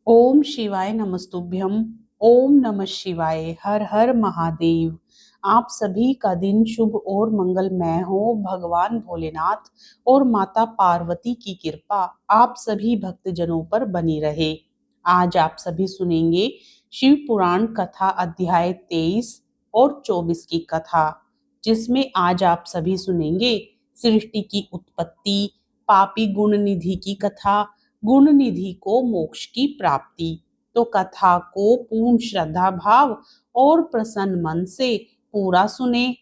ओम शिवाय नमस्तुभ्यम। ओम नमः शिवाय। हर हर महादेव। आप सभी का दिन शुभ और मंगलमय हो। भगवान भोलेनाथ और माता पार्वती की कृपा आप सभी भक्तजनों पर बनी रहे। आज आप सभी सुनेंगे शिव पुराण कथा अध्याय 23 और 24 की कथा, जिसमें आज आप सभी सुनेंगे सृष्टि की उत्पत्ति, पापी गुण निधि की कथा, गुण निधि को मोक्ष की प्राप्ति। तो कथा को पूर्ण श्रद्धा भाव और प्रसन्न मन से पूरा सुने।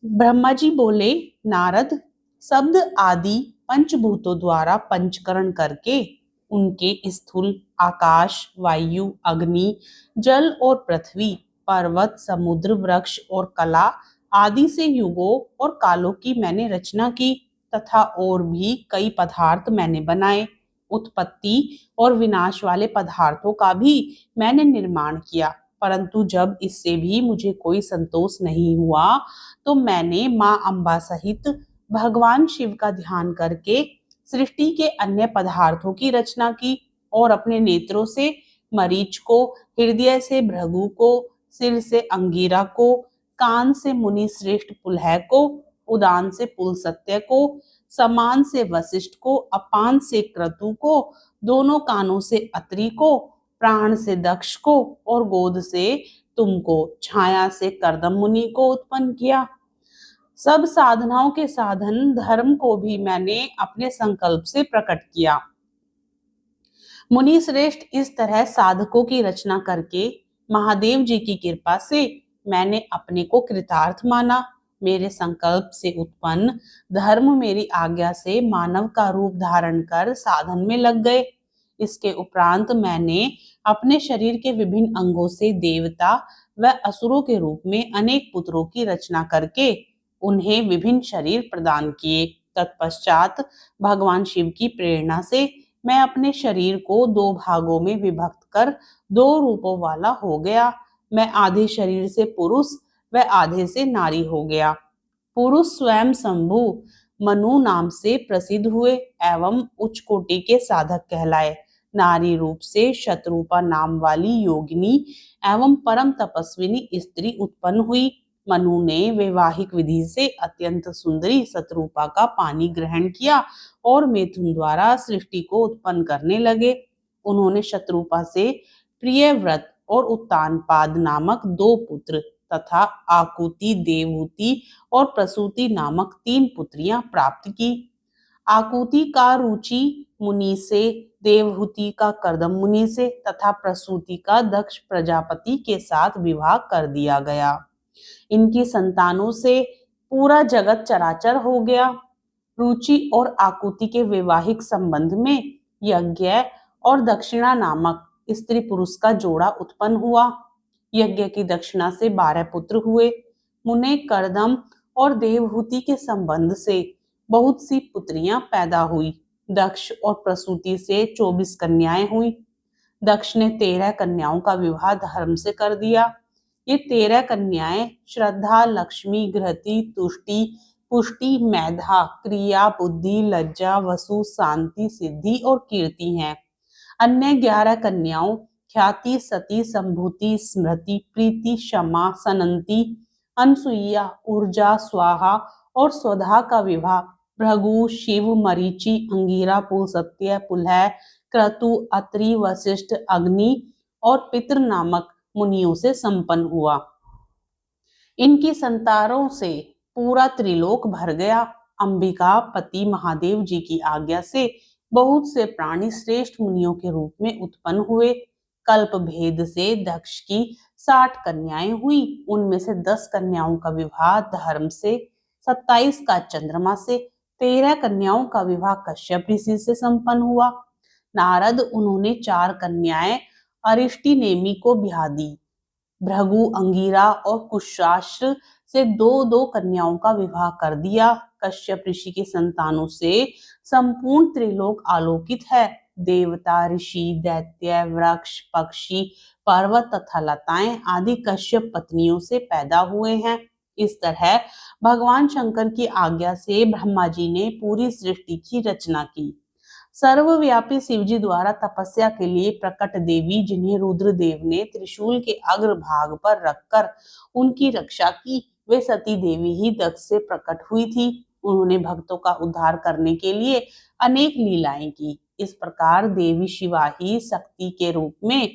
ब्रह्मा जी बोले, नारद, शब्द आदि पंचभूतों द्वारा पंचकरण करके उनके स्थूल आकाश, वायु, अग्नि, जल और पृथ्वी, पर्वत, समुद्र, वृक्ष और कला आदि से युगों और कालों की मैंने रचना की तथा और भी कई पदार्थ मैंने बनाए। उत्पत्ति और विनाश वाले पदार्थों का भी मैंने निर्माण किया, परंतु जब इससे भी मुझे कोई संतोष नहीं हुआ तो मैंने माँ अम्बा सहित भगवान शिव का ध्यान करके सृष्टि के अन्य पदार्थों की रचना की और अपने नेत्रों से मरीच को, हृदय से भृगु को, सिर से अंगीरा को, कान से मुनि श्रेष्ठ पुलह को, उदान से पुलसत्य को, समान से वशिष्ठ को, अपान से क्रतु को, दोनों कानों से अत्रि को, प्राण से दक्ष को और गोद से तुमको, छाया से कर्दम मुनि को उत्पन्न किया। सब साधनाओं के साधन धर्म को भी मैंने अपने संकल्प से प्रकट किया। मुनि श्रेष्ठ, इस तरह साधकों की रचना करके महादेव जी की कृपा से मैंने अपने को कृतार्थ माना। मेरे संकल्प से उत्पन्न धर्म मेरी आज्ञा से मानव का रूप धारण कर साधन में लग गए। इसके उपरांत मैंने अपने शरीर के विभिन्न अंगों से देवता व असुरों के रूप में अनेक पुत्रों की रचना करके उन्हें विभिन्न शरीर प्रदान किए। तत्पश्चात भगवान शिव की प्रेरणा से मैं अपने शरीर को दो भागों में विभक्त कर दो रूपों वाला हो गया। मैं आधे शरीर से पुरुष व आधे से नारी हो गया। पुरुष स्वयं शंभु मनु नाम से प्रसिद्ध हुए एवं उच्च कोटि के साधक कहलाए। नारी रूप से शत्रुपा नाम वाली योगिनी एवं परम तपस्विनी स्त्री उत्पन्न हुई। मनु ने वैवाहिक विधि से अत्यंत सुंदरी शत्रुपा का पानी ग्रहण किया और मैथुन द्वारा सृष्टि को उत्पन्न करने लगे। उन्होंने शत्रुपा से प्रियव्रत और उत्तानपाद नामक दो पुत्र तथा आकुति, देवहूति और प्रसूति नामक तीन पुत्रियां प्राप्त की। आकुति का रुचि मुनि से, देवहूति का कर्दम मुनि से तथा प्रसूति का दक्ष प्रजापति के साथ विवाह कर दिया गया। इनकी संतानों से पूरा जगत चराचर हो गया। रुचि और आकुति के वैवाहिक संबंध में यज्ञ और दक्षिणा नामक स्त्री पुरुष का जोड़ा उत्पन्न हुआ। यज्ञ की दक्षिणा से 12 पुत्र हुए। मुने, कर्दम और देवहूति के संबंध से बहुत सी पुत्रियां पैदा हुई। दक्ष और प्रसूति से 24 कन्याएं हुई। दक्ष ने 13 कन्याओं का विवाह धर्म से कर दिया। ये 13 कन्याएं श्रद्धा, लक्ष्मी, घृति, तुष्टि, पुष्टि, मेधा, क्रिया, बुद्धि, लज्जा, वसु, शांति, सिद्धि और कीर्ति हैं। अन्य 11 कन्याओं ख्याति, सती, संभूति, स्मृति, प्रीति, क्षमा, सनंती, अनसुईया, ऊर्जा, स्वाहा और स्वधा का विवाह भृगु, शिव, मरीचि, अंगीरा, पुलसत्य, पुलह, क्रतु, अत्रि, वशिष्ठ, अग्नि और पितृ नामक मुनियों से संपन्न हुआ। इनकी संतानों से पूरा त्रिलोक भर गया। अंबिका पति महादेव जी की आज्ञा से बहुत से प्राणी श्रेष्ठ मुनियों के रूप में उत्पन्न हुए। कल्प भेद से दक्ष की 60 कन्याएं हुई। उनमें से 10 कन्याओं का विवाह धर्म से, 27 का चंद्रमा से, 13 कन्याओं का विवाह कश्यप ऋषि से संपन्न हुआ। नारद, उन्होंने 4 कन्याएं अरिष्टि नेमि को ब्याह दी। भृगु, अंगीरा और कुशाश्र से 2-2 कन्याओं का विवाह कर दिया। कश्यप ऋषि की संतानों से संपूर्ण त्रिलोक आलोकित है। देवता, ऋषि, दैत्य, वृक्ष, पक्षी, पर्वत तथा लताएं आदि कश्यप पत्नियों से पैदा हुए हैं। इस तरह भगवान शंकर की आज्ञा से ब्रह्मा जी ने पूरी सृष्टि की रचना की। सर्वव्यापी शिवजी द्वारा तपस्या के लिए प्रकट देवी, जिन्हें रुद्रदेव ने त्रिशूल के अग्रभाग पर रखकर उनकी रक्षा की, वे सती देवी ही दक्ष से प्रकट हुई थी। उन्होंने भक्तों का उद्धार करने के लिए अनेक लीलाएं की। इस प्रकार देवी शिवा ही शक्ति के रूप में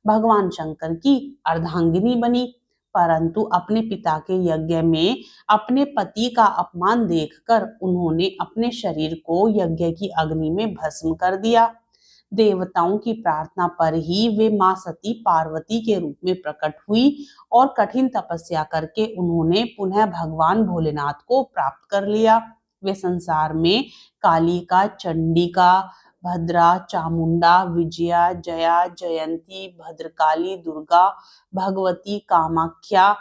भगवान शंकर की अर्धांगिनी बनी, परंतु अपने पिता के यज्ञ में अपने पति का अपमान देखकर उन्होंने अपने शरीर को यज्ञ की अग्नि में भस्म कर दिया। देवताओं की प्रार्थना पर ही वे मां सती पार्वती के रूप में प्रकट हुई और कठिन तपस्या करके उन्होंने पुनः भगवान भोलेनाथ को प्राप्त कर लिया। वे संसार में कालिका, चंडिका, भद्रा, चामुंडा, विजया, जया, जयंती, भद्रकाली, दुर्गा, भगवती, कामाख्या,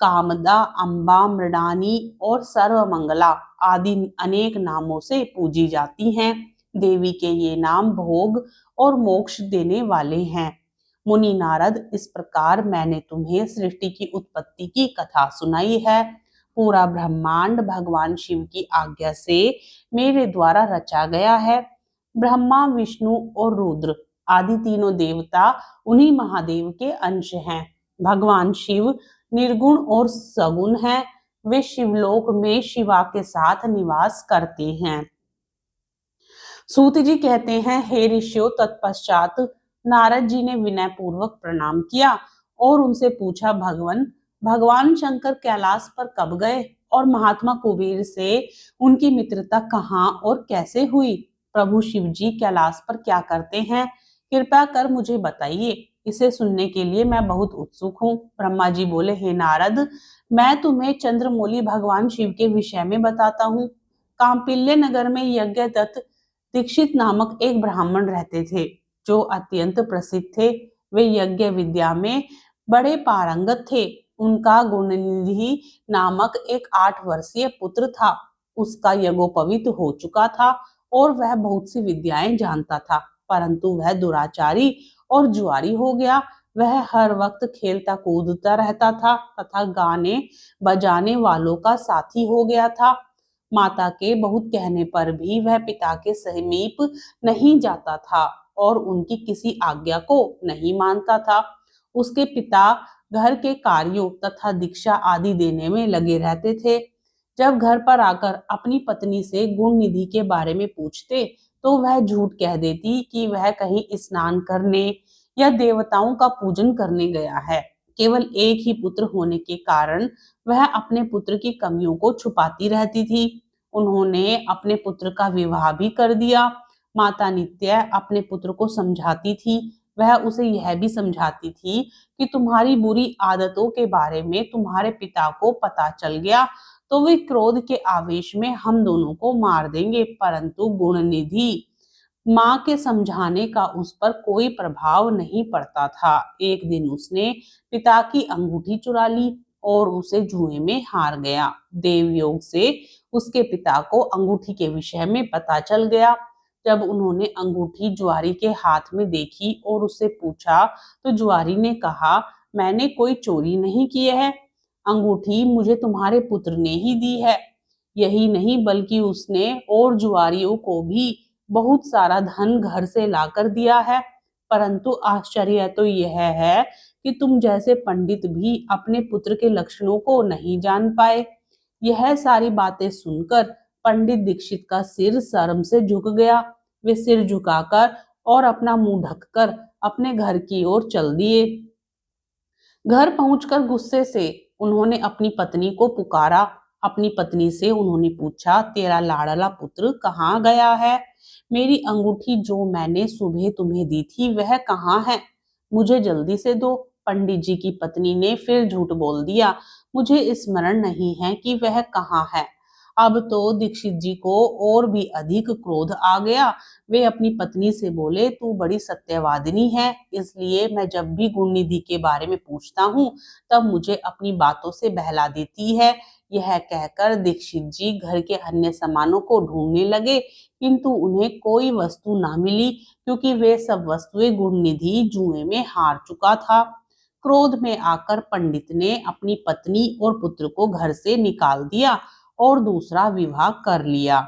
कामदा, अम्बा, मृडानी और सर्वमंगला आदि अनेक नामों से पूजी जाती हैं। देवी के ये नाम भोग और मोक्ष देने वाले हैं। मुनि नारद, इस प्रकार मैंने तुम्हें सृष्टि की उत्पत्ति की कथा सुनाई है। पूरा ब्रह्मांड भगवान शिव की आज्ञा से मेरे द्वारा रचा गया है। ब्रह्मा, विष्णु और रुद्र आदि तीनों देवता उन्हीं महादेव के अंश हैं। भगवान शिव निर्गुण और सगुण हैं। वे शिवलोक में शिवा के साथ निवास करते हैं। सूत जी कहते हैं, हे ऋषियों, तत्पश्चात नारद जी ने विनय पूर्वक प्रणाम किया और उनसे पूछा, भगवान शंकर कैलाश पर कब गए और महात्मा कुबेर से उनकी मित्रता कहाँ और कैसे हुई? प्रभु शिव जी कैलाश पर क्या करते हैं? कृपया कर मुझे बताइए। इसे सुनने के लिए मैं बहुत उत्सुक हूँ। ब्रह्मा जी बोले, हे नारद, मैं तुम्हें चंद्रमौली भगवान शिव के विषय में बताता हूँ। कांपिल्य नगर में यज्ञदत्त दीक्षित नामक एक ब्राह्मण रहते थे, जो अत्यंत प्रसिद्ध थे। वे यज्ञ विद्या में बड़े पारंगत थे। उनका गुणनिधि नामक एक 8 वर्षीय पुत्र था। उसका यज्ञोपवीत हो चुका था और वह बहुत सी विद्याएं जानता था, परंतु वह दुराचारी और जुआरी हो गया। वह हर वक्त खेलता कूदता रहता था तथा गाने बजाने वालों का साथी हो गया था। माता के बहुत कहने पर भी वह पिता के समीप नहीं जाता था और उनकी किसी आज्ञा को नहीं मानता था। उसके पिता घर के कार्यों तथा दीक्षा आदि देने में लगे रहते थे। जब घर पर आकर अपनी पत्नी से गुण निधि के बारे में पूछते तो वह झूठ कह देती कि वह कहीं स्नान करने या देवताओं का पूजन करने गया है। केवल एक ही पुत्र होने के कारण वह अपने पुत्र की कमियों को छुपाती रहती थी। उन्होंने अपने पुत्र का विवाह भी कर दिया। माता नित्य अपने पुत्र को समझाती थी। वह उसे यह भी समझाती थी कि तुम्हारी बुरी आदतों के बारे में तुम्हारे पिता को पता चल गया तो वे क्रोध के आवेश में हम दोनों को मार देंगे। परंतु गुणनिधि माँ के समझाने का उस पर कोई प्रभाव नहीं पड़ता था। एक दिन उसने पिता की अंगूठी चुरा ली और उसे जुए में हार गया। देवयोग से उसके पिता को अंगूठी के विषय में पता चल गया। जब उन्होंने अंगूठी जुआरी के हाथ में देखी और उससे पूछा तो जुआरी ने कहा, मैंने कोई चोरी नहीं की है। अंगूठी मुझे तुम्हारे पुत्र ने ही दी है। यही नहीं बल्कि उसने और जुआरियों को भी बहुत सारा धन घर से लाकर दिया है। परंतु आश्चर्य तो यह है कि तुम जैसे पंडित भी अपने पुत्र के लक्षणों को नहीं जान पाए। यह सारी बातें सुनकर पंडित दीक्षित का सिर शर्म से झुक गया। वे सिर झुकाकर और अपना मुंह ढककर अपने घर की ओर चल दिए। घर पहुंचकर गुस्से से उन्होंने अपनी पत्नी को पुकारा। अपनी पत्नी से उन्होंने पूछा, तेरा लाडला पुत्र कहाँ गया है? मेरी अंगूठी जो मैंने सुबह तुम्हें दी थी वह कहाँ है? मुझे जल्दी से दो। पंडित जी की पत्नी ने फिर झूठ बोल दिया, मुझे स्मरण नहीं है कि वह कहाँ है। अब तो दीक्षित जी को और भी अधिक क्रोध आ गया। वे अपनी पत्नी से बोले, तू बड़ी सत्यवादिनी है, इसलिए मैं जब भी गुणनिधि के बारे में पूछता हूँ तब मुझे अपनी बातों से बहला देती है। यह कहकर दीक्षित जी घर के अन्य सामानों को ढूंढने लगे, किंतु उन्हें कोई वस्तु ना मिली, क्योंकि वे सब वस्तुएं गुणनिधि जुए में हार चुका था। क्रोध में आकर पंडित ने अपनी पत्नी और पुत्र को घर से निकाल दिया और दूसरा विवाह कर लिया।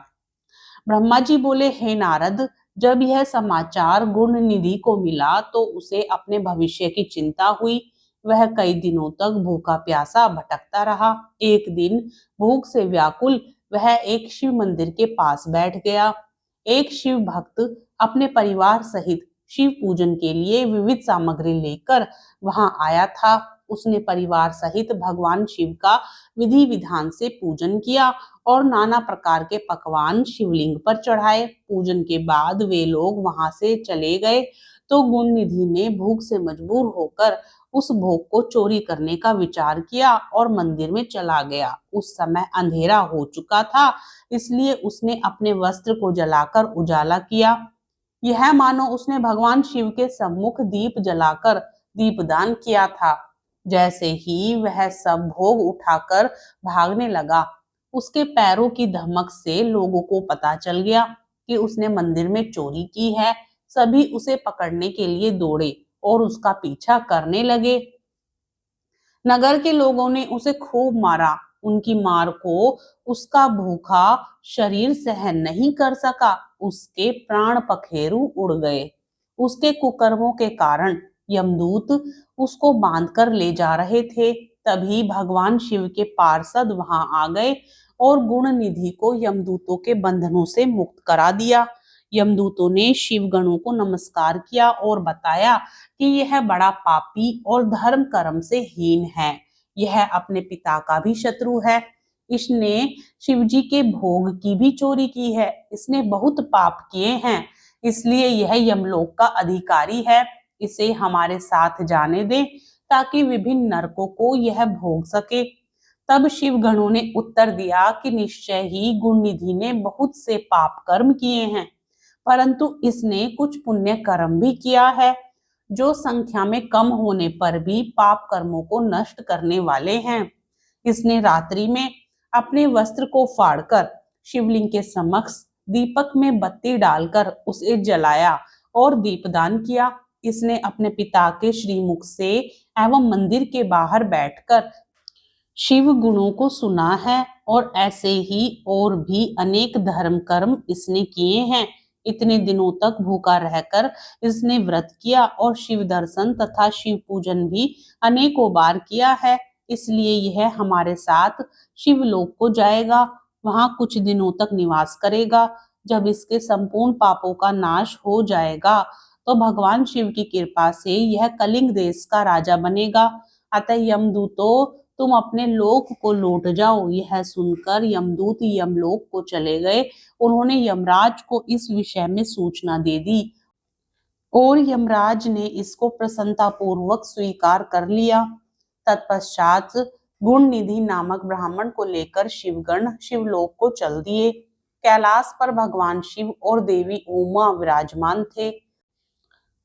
ब्रह्मा जी बोले, हे नारद, जब यह समाचार गुण निधि को मिला तो उसे अपने भविष्य की चिंता हुई। वह कई दिनों तक भूखा प्यासा भटकता रहा। एक दिन भूख से व्याकुल वह एक शिव मंदिर के पास बैठ गया। एक शिव भक्त अपने परिवार सहित शिव पूजन के लिए विविध सामग्री लेकर वहां आया था। उसने परिवार सहित भगवान शिव का विधि विधान से पूजन किया और नाना प्रकार के पकवान शिवलिंग पर चढ़ाए। पूजन के बाद वे लोग वहां से चले गए तो गुण निधि ने भूख से मजबूर होकर उस भोग को चोरी करने का विचार किया और मंदिर में चला गया। उस समय अंधेरा हो चुका था, इसलिए उसने अपने वस्त्र को जलाकर उजाला किया। यह मानो उसने भगवान शिव के सम्मुख दीप जलाकर दीपदान किया था। जैसे ही वह सब भोग उठाकर भागने लगा, उसके पैरों की धमक से लोगों को पता चल गया कि उसने मंदिर में चोरी की है। सभी उसे पकड़ने के लिए दौड़े और उसका पीछा करने लगे। नगर के लोगों ने उसे खूब मारा। उनकी मार को उसका भूखा शरीर सहन नहीं कर सका। उसके प्राण पखेरु उड़ गए। उसके कुकर्मों के कारण यमदूत उसको बांधकर ले जा रहे थे। तभी भगवान शिव के पार्षद वहां आ गए और गुण निधि को यमदूतों के बंधनों से मुक्त करा दिया। यमदूतों ने शिव गणों को नमस्कार किया और बताया कि यह बड़ा पापी और धर्म कर्म से हीन है। यह अपने पिता का भी शत्रु है। इसने शिवजी के भोग की भी चोरी की है। इसने बहुत पाप किए हैं, इसलिए यह यमलोक का अधिकारी है। इसे हमारे साथ जाने दें ताकि विभिन्न नरकों को यह भोग सके। तब शिव गणों ने उत्तर दिया कि निश्चय ही गुण निधि ने बहुत से पाप कर्म किए हैं, परंतु इसने कुछ पुण्य कर्म भी किया है जो संख्या में कम होने पर भी पाप कर्मों को नष्ट करने वाले हैं। इसने रात्रि में अपने वस्त्र को फाड़कर शिवलिंग के समक्ष दीपक में बत्ती डालकर उसे जलाया और दीपदान किया। इसने अपने पिता के श्रीमुख से एवं मंदिर के बाहर बैठकर शिव गुणों को सुना है और ऐसे ही और भी अनेक धर्म कर्म इसने किए हैं। इतने दिनों तक भूखा रहकर इसने व्रत किया और शिव दर्शन तथा शिव पूजन भी अनेकों बार किया है। इसलिए यह हमारे साथ शिवलोक को जाएगा, वहां कुछ दिनों तक निवास करेगा। जब इसके संपूर्ण पापों का नाश हो जाएगा तो भगवान शिव की कृपा से यह कलिंग देश का राजा बनेगा। अतः यमदूतों, तुम अपने लोक को लौट जाओ। यह सुनकर यमदूत यमलोक को चले गए। उन्होंने यमराज को इस विषय में सूचना दे दी और यमराज ने इसको प्रसन्नता पूर्वक स्वीकार कर लिया। तत्पश्चात गुण निधि नामक ब्राह्मण को लेकर शिवगण शिवलोक को चल दिए। कैलाश पर भगवान शिव और देवी उमा विराजमान थे।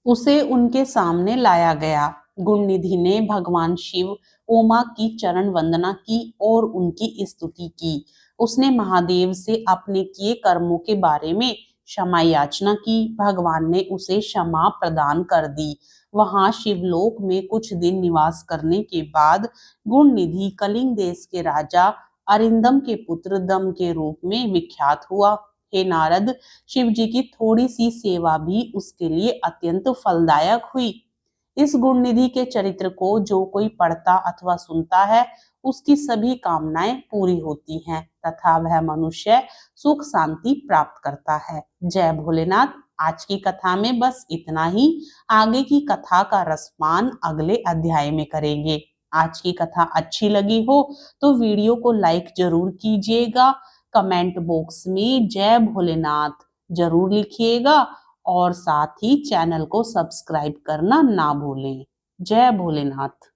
उसे उनके सामने लाया गया। गुण निधि ने भगवान शिव उमा की चरण वंदना की और उनकी स्तुति की। उसने महादेव से अपने किए कर्मों के बारे में क्षमा याचना की। भगवान ने उसे क्षमा प्रदान कर दी। वहां शिवलोक में कुछ दिन निवास करने के बाद गुण निधि कलिंग देश के राजा अरिंदम के पुत्र दम के रूप में विख्यात हुआ। हे नारद, शिव जी की थोड़ी सी सेवा भी उसके लिए अत्यंत फलदायक हुई। इस गुण निधि के चरित्र को जो कोई पढ़ता अथवा सुनता है, उसकी सभी कामनाएं पूरी होती हैं तथा वह मनुष्य सुख शांति प्राप्त करता है। जय भोलेनाथ। आज की कथा में बस इतना ही। आगे की कथा का रसपान अगले अध्याय में करेंगे। आज की कथा अच्छी लगी हो तो वीडियो को लाइक जरूर कीजिएगा। कमेंट बॉक्स में जय भोलेनाथ जरूर लिखिएगा और साथ ही चैनल को सब्सक्राइब करना ना भूलें। जय भोलेनाथ।